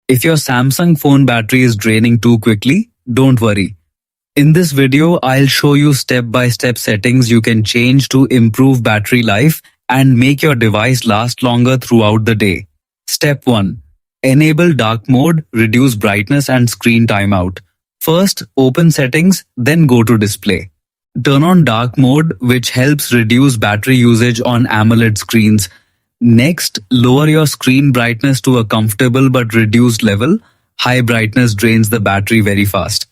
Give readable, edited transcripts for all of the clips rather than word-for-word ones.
If your Samsung phone battery is draining too quickly, don't worry. In this video, I'll show you step-by-step settings you can change to improve battery life and make your device last longer throughout the day. Step 1. Enable dark mode, reduce brightness and screen timeout. First, open settings, then go to display. Turn on dark mode, which helps reduce battery usage on AMOLED screens. Next, lower your screen brightness to a comfortable but reduced level. High brightness drains the battery very fast.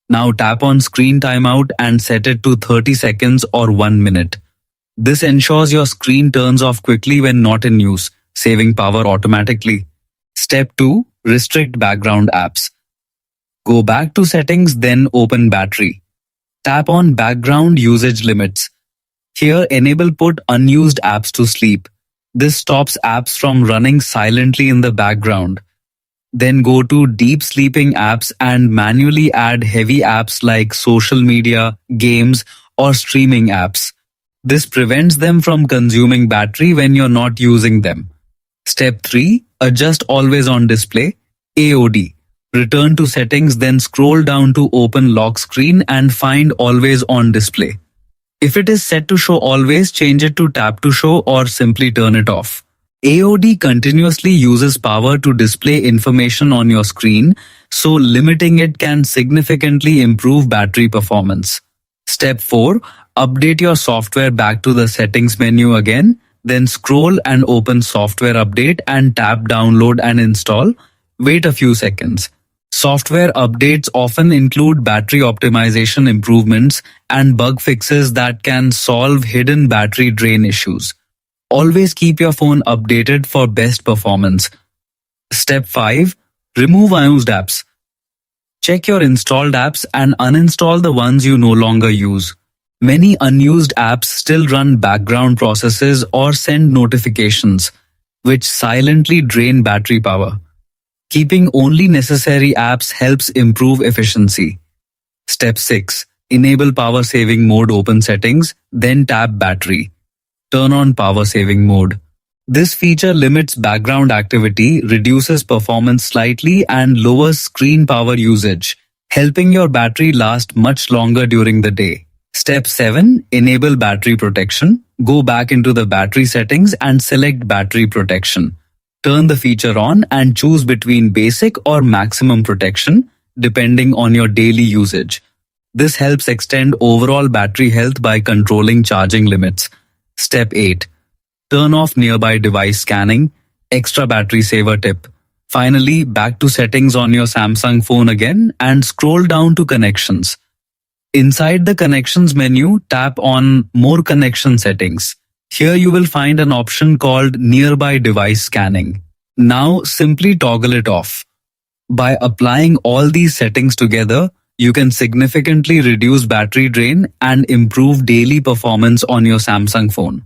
Now tap on screen timeout and set it to 30 seconds or 1 minute. This ensures your screen turns off quickly when not in use, saving power automatically. Step 2. Restrict background apps. Go back to settings, then open battery. Tap on background usage limits. Here, enable put unused apps to sleep. This stops apps from running silently in the background. Then go to deep sleeping apps and manually add heavy apps like social media, games, or streaming apps. This prevents them from consuming battery when you're not using them. Step 3. Adjust always on display, AOD. Return to settings, then scroll down to open lock screen and find always on display. If it is set to show always, change it to tap to show or simply turn it off. AOD continuously uses power to display information on your screen, so limiting it can significantly improve battery performance. Step 4. Update your software back to the settings menu again, then scroll and open software update and tap download and install. Wait a few seconds. Software updates often include battery optimization improvements and bug fixes that can solve hidden battery drain issues. Always keep your phone updated for best performance. Step 5. Remove unused apps. Check your installed apps and uninstall the ones you no longer use. Many unused apps still run background processes or send notifications, which silently drain battery power. Keeping only necessary apps helps improve efficiency. Step 6. Enable power saving mode. Open settings, then tap battery. Turn on power saving mode. This feature limits background activity, reduces performance slightly, and lowers screen power usage, helping your battery last much longer during the day. Step 7. Enable battery protection. Go back into the battery settings and select battery protection. Turn the feature on and choose between basic or maximum protection, depending on your daily usage. This helps extend overall battery health by controlling charging limits. Step 8. Turn off nearby device scanning. Extra battery saver tip. Finally, back to settings on your Samsung phone again and scroll down to connections. Inside the connections menu, tap on More Connection Settings. Here you will find an option called Nearby Device Scanning. Now simply toggle it off. By applying all these settings together, you can significantly reduce battery drain and improve daily performance on your Samsung phone.